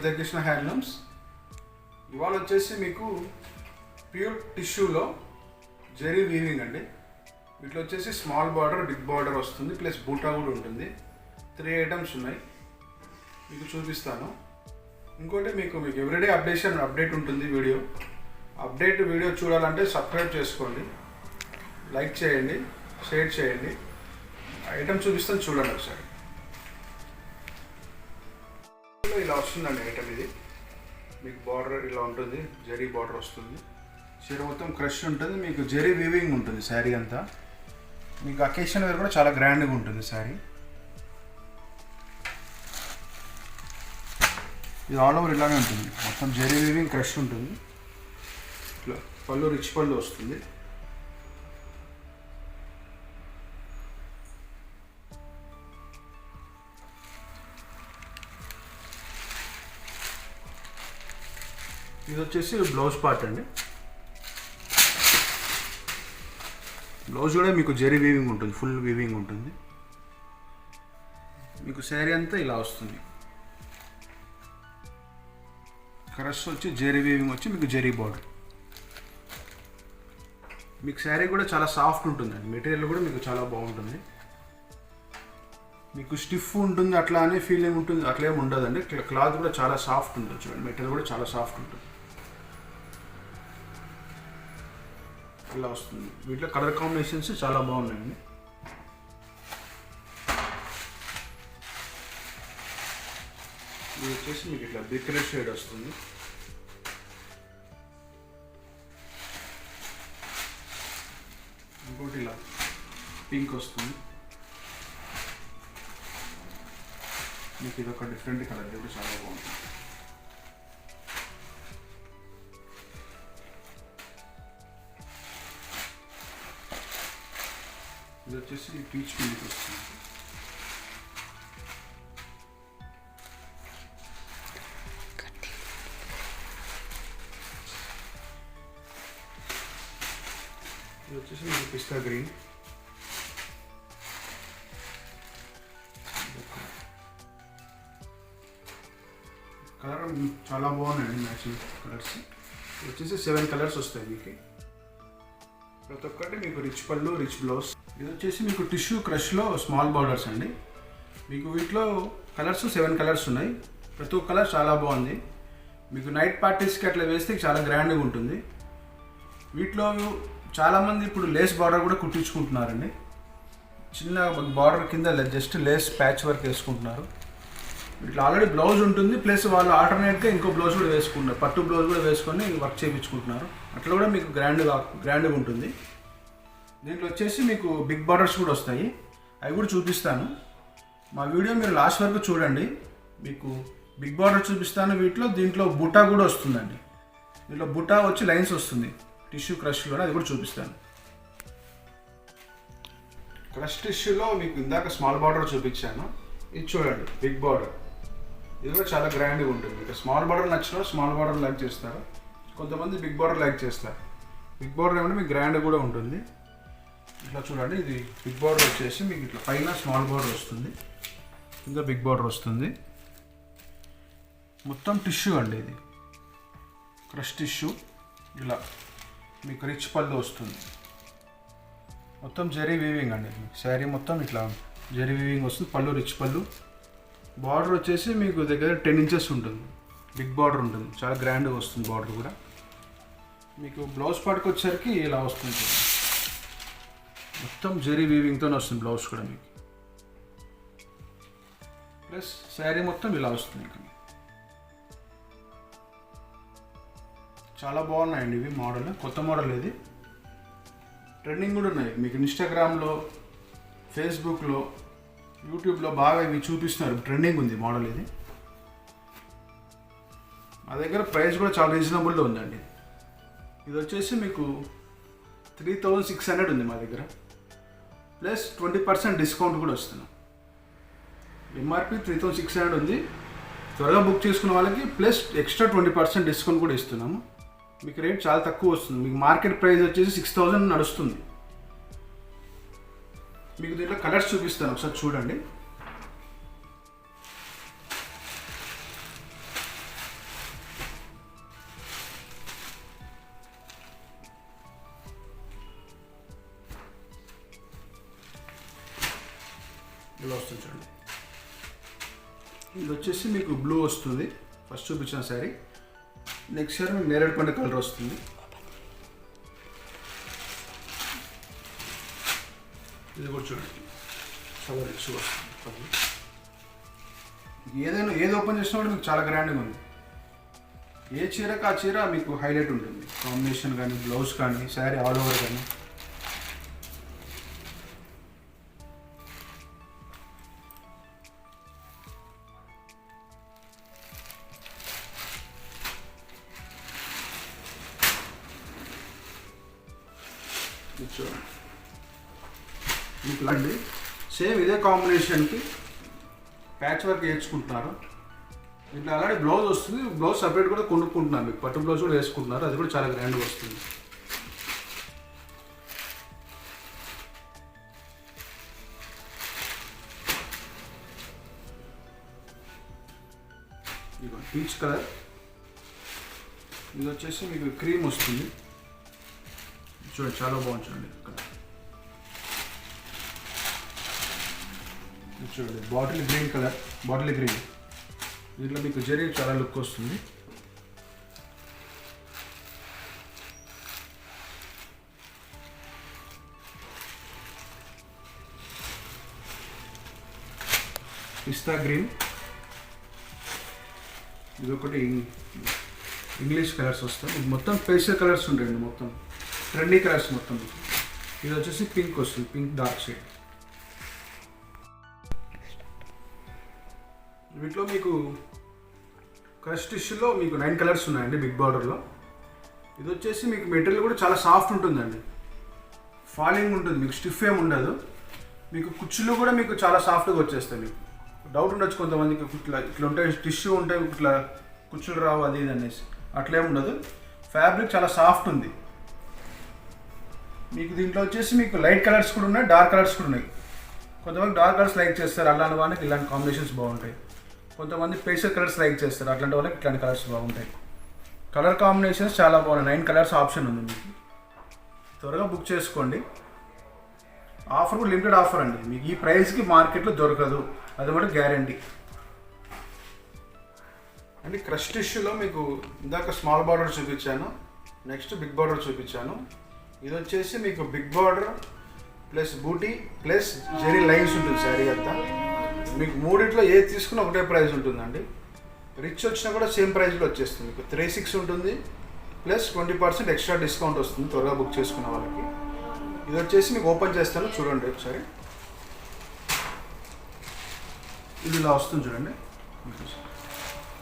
Vijayakrishna handlooms. ఇవాళ వచ్చేసి మీకు ప్యూర్ టిష్యూలో జరీ వీవింగ్ అండి. వీటిలో వచ్చేసి స్మాల్ బార్డర్, బిగ్ బార్డర్ వస్తుంది, ప్లస్ బూటా కూడా ఉంటుంది. 3 ఐటమ్స్ ఉన్నాయి, మీకు చూపిస్తాను. ఇంకోటి మీకు ఎవ్రీడే అప్డేట్ ఉంటుంది. వీడియో చూడాలంటే సబ్స్క్రైబ్ చేసుకోండి, లైక్ చేయండి, షేర్ చేయండి. ఐటమ్ చూపిస్తాను, చూడండి ఒకసారి. ఇలా వస్తుందండి ఐటమ్. ఇది మీకు బార్డర్ ఇలా ఉంటుంది, జరీ బార్డర్ వస్తుంది. చీర మొత్తం క్రష్ ఉంటుంది, మీకు జరీ వీవింగ్ ఉంటుంది. శారీ అంతా మీకు అకేషన్ వేర్ కూడా చాలా గ్రాండ్గా ఉంటుంది శారీ. ఇది ఆల్ ఓవర్ ఇలానే ఉంటుంది, మొత్తం జరీ వీవింగ్ క్రష్ ఉంటుంది. ఇట్లా పళ్ళు రిచ్ పళ్ళు వస్తుంది. ఇది వచ్చేసి బ్లౌజ్ పార్ట్ అండి. బ్లౌజ్ కూడా మీకు జరీ వీవింగ్ ఉంటుంది, ఫుల్ వీవింగ్ ఉంటుంది. మీకు శారీ అంతా ఇలా వస్తుంది. క్రష్ వచ్చి జరీ వీవింగ్ వచ్చి మీకు జరీ బార్డర్. మీకు శారీ కూడా చాలా సాఫ్ట్ ఉంటుందండి. మెటీరియల్ కూడా మీకు చాలా బాగుంటుంది. మీకు స్టిఫ్ ఉంటుంది అట్లా అనే ఫీలింగ్ ఉంటుంది, అట్లేం ఉండదండి. క్లాత్ కూడా చాలా సాఫ్ట్ ఉంటుంది. చూడండి, మెటీరియల్ కూడా చాలా సాఫ్ట్ ఉంటుంది. ఇలా వస్తుంది. వీటిలో కలర్ కాంబినేషన్స్ చాలా బాగున్నాయండి. ఇది వచ్చేసి మీకు ఇట్లా బిగ్ రెడ్ షేడ్ వస్తుంది. ఇంకోటి ఇలా పింక్ వస్తుంది. మీకు ఇది ఒక డిఫరెంట్ కలర్, ఇది చాలా బాగుంటుంది. ఇది వచ్చేసి పీచ్ పింక్ వస్తుంది. ఇది వచ్చేసి మీకు పిస్తా గ్రీన్. కలర్ చాలా బాగున్నాయండి, మ్యాచింగ్ కలర్స్. ఇది వచ్చేసి 7 కలర్స్ వస్తాయి మీకు. ప్రతి ఒక్కటి మీకు రిచ్ పళ్ళు, రిచ్ బ్లౌజ్. ఇది వచ్చేసి మీకు టిష్యూ క్రష్లో స్మాల్ బార్డర్స్ అండి. మీకు వీటిలో కలర్స్ 7 కలర్స్ ఉన్నాయి. ప్రతి ఒక్క కలర్ చాలా బాగుంది. మీకు నైట్ పార్టీస్కి అట్లా వేస్తే చాలా గ్రాండ్గా ఉంటుంది. వీటిలో చాలామంది ఇప్పుడు లేస్ బార్డర్ కూడా కుట్టించుకుంటున్నారండి. చిన్న బార్డర్ కింద జస్ట్ లేస్ ప్యాచ్ వర్క్ వేసుకుంటున్నారు. వీటిలో ఆల్రెడీ బ్లౌజ్ ఉంటుంది, ప్లస్ వాళ్ళు ఆల్టర్నేట్గా ఇంకో బ్లౌజ్ కూడా వేసుకుంటారు, పట్టు బ్లౌజ్ కూడా వేసుకొని వర్క్ చేయించుకుంటున్నారు. అట్లా కూడా మీకు గ్రాండ్గా ఉంటుంది. దీంట్లో వచ్చేసి మీకు బిగ్ బార్డర్స్ కూడా వస్తాయి, అవి కూడా చూపిస్తాను. మా వీడియో మీరు లాస్ట్ వరకు చూడండి, మీకు బిగ్ బార్డర్ చూపిస్తాను. దీంట్లో బుటా కూడా వస్తుందండి. దీంట్లో బుటా వచ్చి లైన్స్ వస్తుంది టిష్యూ క్రష్లో, అది కూడా చూపిస్తాను. క్రష్ టిష్యూలో మీకు ఇందాక స్మాల్ బార్డర్ చూపించాను, ఇది చూడండి బిగ్ బార్డర్. ఇది కూడా చాలా గ్రాండ్గా ఉంటుంది. ఇక స్మాల్ బార్డర్ నచ్చిన స్మాల్ బార్డర్ లైక్ చేస్తారు, కొంతమంది బిగ్ బార్డర్ లైక్ చేస్తారు. బిగ్ బార్డర్ ఏమంటే మీకు గ్రాండ్ కూడా ఉంటుంది. ఇట్లా చూడండి, ఇది బిగ్ బార్డర్ వచ్చేసి మీకు ఇట్లా పైన స్మాల్ బార్డర్ వస్తుంది, కింద బిగ్ బార్డర్ వస్తుంది. మొత్తం టిష్యూ అండి, ఇది క్రష్ టిష్యూ. ఇలా మీకు రిచ్ పళ్ళు వస్తుంది, మొత్తం జరీ వీవింగ్ అండి. శారీ మొత్తం ఇట్లా జరీ వీవింగ్ వస్తుంది, పళ్ళు రిచ్ పళ్ళు. బార్డర్ వచ్చేసి మీకు దగ్గర 10 ఇంచెస్ ఉంటుంది, బిగ్ బార్డర్ ఉంటుంది, చాలా గ్రాండ్గా వస్తుంది బార్డర్ కూడా. మీకు బ్లౌజ్ పార్ట్కి వచ్చేసరికి ఇలా వస్తుంది, మొత్తం జరీ వీవింగ్తో వస్తుంది బ్లౌజ్ కూడా మీకు. ప్లస్ శారీ మొత్తం ఇలా వస్తుంది. చాలా బాగున్నాయండి ఇవి మోడల్, కొత్త మోడల్. ఇది ట్రెండింగ్ కూడా ఉన్నాయి మీకు ఇన్స్టాగ్రామ్లో, ఫేస్బుక్లో, యూట్యూబ్లో బాగా ఇవి చూపిస్తున్నారు. ట్రెండింగ్ ఉంది మోడల్ ఇది. మా దగ్గర ప్రైస్ కూడా చాలా రీజనబుల్లో ఉందండి. ఇది వచ్చేసి మీకు 3600 ఉంది మా దగ్గర, ప్లస్ 20% డిస్కౌంట్ కూడా వస్తున్నాం. ఎంఆర్పి 3600 ఉంది. త్వరగా బుక్ చేసుకున్న వాళ్ళకి ప్లస్ ఎక్స్ట్రా 20% డిస్కౌంట్ కూడా ఇస్తున్నాము. మీకు రేట్ చాలా తక్కువ వస్తుంది. మీకు మార్కెట్ ప్రైస్ వచ్చేసి 6000 నడుస్తుంది. మీకు దీంట్లో కలర్స్ చూపిస్తాను, ఒకసారి చూడండి. వస్తుంది చూడండి. ఇది వచ్చేసి మీకు బ్లూ వస్తుంది ఫస్ట్ చూపించిన శారీ. నెక్స్ట్ శారీ మీకు నేరేడు పండు కలర్ వస్తుంది. ఇది కూడా చూడండి చాలా రిచ్ వస్తుంది. ఏది ఓపెన్ చేసినా కూడా మీకు చాలా గ్రాండ్గా ఉంది. ఏ చీరకు ఆ చీర మీకు హైలైట్ ఉంటుంది. కాంబినేషన్ కానీ, బ్లౌజ్ కానీ, శారీ ఆల్ ఓవర్ కానీ. మీకు లాంటి సేమ్ ఇదే కాంబినేషన్కి ప్యాచ్ వర్క్ వేసుకుంటున్నారు. ఇట్లా అలాగే బ్లౌజ్ వస్తుంది. బ్లౌజ్ సపరేట్ కూడా కొనుక్కుంటున్నారు. మీకు పట్టు బ్లౌజ్ కూడా వేసుకుంటున్నారు. అది కూడా చాలా గ్రాండ్గా వస్తుంది. ఇది పీచ్ కలర్. ఇది వచ్చేసి మీకు క్రీమ్ వస్తుంది. చూడండి చాలా బాగుంది. చూడండి చూడండి bottle green colour, bottle green. దీంట్లో మీకు జరీ చాలా లుక్ వస్తుంది. పిస్తా గ్రీన్. ఇది ఒకటి ఇంగ్లీష్ కలర్స్ వస్తాయి. ఇది మొత్తం పేస్టల్ కలర్స్ ఉంటాయండి. మొత్తం ట్రెండీ కలర్స్ మొత్తం. ఇది వచ్చేసి పింక్ వస్తుంది, పింక్ డార్క్ షేడ్. వీటిలో మీకు క్రష్ టిష్యూలో మీకు 9 కలర్స్ ఉన్నాయండి బిగ్ బార్డర్లో. ఇది వచ్చేసి మీకు మెటీరియల్ కూడా చాలా సాఫ్ట్ ఉంటుందండి. ఫాలింగ్ ఉంటుంది, మీకు స్టిఫ్ ఏమి ఉండదు. మీకు కుచ్చులు కూడా మీకు చాలా సాఫ్ట్గా వచ్చేస్తాయి. మీకు డౌట్ ఉండొచ్చు కొంతమందికి, ఇట్లా ఉంటాయి టిష్యూ ఉంటాయి, ఇట్లా కుచ్చులు రావు అది ఇది అనేసి. అట్లేం ఉండదు. ఫ్యాబ్రిక్ చాలా సాఫ్ట్ ఉంది. మీకు దీంట్లో వచ్చేసి మీకు లైట్ కలర్స్ కూడా ఉన్నాయి, డార్క్ కలర్స్ కూడా ఉన్నాయి. కొంతమంది డార్క్ కలర్స్ లైక్ చేస్తారు, అలాంటి వాళ్ళకి ఇలాంటి కాంబినేషన్స్ బాగుంటాయి. కొంతమంది పేస్టల్ కలర్స్ లైక్ చేస్తారు, అట్లాంటి వాళ్ళకి ఇట్లాంటి కలర్స్ బాగుంటాయి. కలర్ కాంబినేషన్స్ చాలా బాగున్నాయి. 9 కలర్స్ ఆప్షన్ ఉంది మీకు. త్వరగా బుక్ చేసుకోండి. ఆఫర్ కూడా లిమిటెడ్ ఆఫర్ అండి. మీకు ఈ ప్రైస్కి మార్కెట్లో దొరకదు, అది కూడా గ్యారంటీ అండి. క్రష్ టిష్యూలో మీకు ఇందాక స్మాల్ బార్డర్ చూపించాను, నెక్స్ట్ బిగ్ బార్డర్ చూపించాను. ఇది వచ్చేసి మీకు బిగ్ బార్డర్ ప్లస్ బూటీ ప్లస్ జెరీ లైన్స్ ఉంటుంది శారీ అంతా. మీకు మూడిట్లో ఏది తీసుకున్నా ఒకటే ప్రైస్ ఉంటుందండి. రిచ్ వచ్చినా కూడా సేమ్ ప్రైస్లో వచ్చేస్తుంది. మీకు 36 ఉంటుంది ప్లస్ 20% ఎక్స్ట్రా డిస్కౌంట్ వస్తుంది త్వరగా బుక్ చేసుకున్న వాళ్ళకి. ఇది వచ్చేసి మీకు ఓపెన్ చేస్తాను చూడండి ఒకసారి. ఇది ఇలా వస్తుంది చూడండి.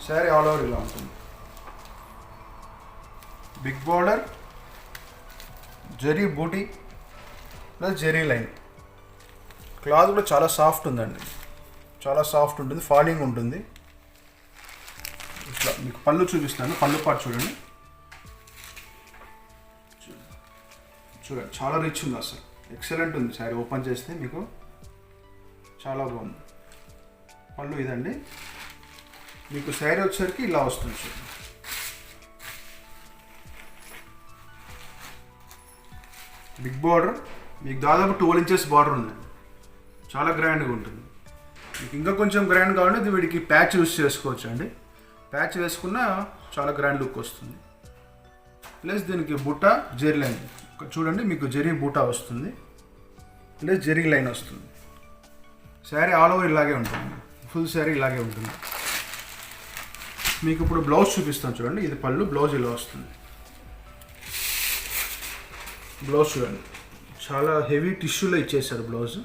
శారీ ఆల్ ఓవర్ ఇలా ఉంటుంది. బిగ్ బార్డర్, జెరీ బూటీ ప్లస్ జెరీ లైన్. క్లాత్ కూడా చాలా సాఫ్ట్ ఉందండి, చాలా సాఫ్ట్ ఉంటుంది, ఫాలింగ్ ఉంటుంది. ఇట్లా మీకు పళ్ళు చూపిస్తాను. పళ్ళు పాటు చూడండి. చూడండి చాలా రిచ్ ఉంది, అసలు ఎక్సలెంట్ ఉంది. శారీ ఓపెన్ చేస్తే మీకు చాలా బాగుంది. పళ్ళు ఇదండి. మీకు శారీ వచ్చేసరికి ఇలా వస్తుంది చూడండి. బిగ్ బార్డర్ మీకు దాదాపు 12 ఇంచెస్ బార్డర్ ఉందండి. చాలా గ్రాండ్గా ఉంటుంది. మీకు ఇంకా కొంచెం గ్రాండ్ కావాలంటే వీడికి ప్యాచ్ యూస్ చేసుకోవచ్చు అండి. ప్యాచ్ వేసుకున్న చాలా గ్రాండ్ లుక్ వస్తుంది. ప్లస్ దీనికి బుట్ట జెరీ లైన్ చూడండి. మీకు జెరీ బూటా వస్తుంది ప్లస్ జెరీ లైన్ వస్తుంది. శారీ ఆల్ ఓవర్ ఇలాగే ఉంటుంది, ఫుల్ శారీ ఇలాగే ఉంటుంది. మీకు ఇప్పుడు బ్లౌజ్ చూపిస్తాను చూడండి. ఇది పళ్ళు, బ్లౌజ్ ఇలా వస్తుంది. బ్లౌజ్ చూడండి చాలా హెవీ టిష్యూలో ఇచ్చేసారు బ్లౌజ్.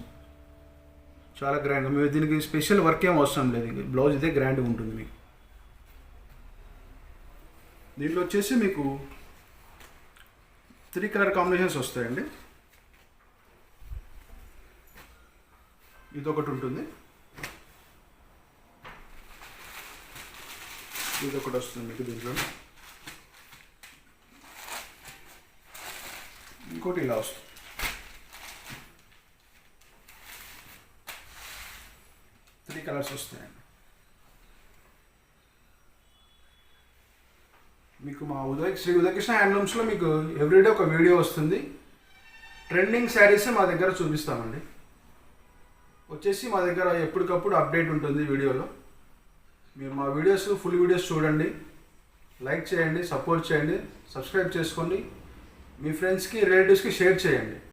చాలా గ్రాండ్గా. మీరు దీనికి స్పెషల్ వర్క్ ఏం అవసరం లేదు. బ్లౌజ్ ఇదే గ్రాండ్గా ఉంటుంది మీకు. దీంట్లో వచ్చేసి మీకు 3 కలర్ కాంబినేషన్స్ వస్తాయండి. ఇదొకటి ఉంటుంది, ఇదొకటి వస్తుంది మీకు. దీంట్లో ఇంకోటి ఇలా వస్తుంది. త్రీ కలర్స్ వస్తాయండి. మీకు మా శ్రీ ఉదయకృష్ణ హ్యాండ్లూమ్స్లో మీకు ఎవ్రీడే ఒక వీడియో వస్తుంది. ట్రెండింగ్ శారీస్ మా దగ్గర చూపిస్తామండి. వచ్చేసి మా దగ్గర ఎప్పటికప్పుడు అప్డేట్ ఉంటుంది వీడియోలో. మీరు మా వీడియోస్ ఫుల్ వీడియోస్ చూడండి, లైక్ చేయండి, సపోర్ట్ చేయండి, సబ్స్క్రైబ్ చేసుకోండి, మీ ఫ్రెండ్స్కి రిలేటివ్స్కి షేర్ చేయండి.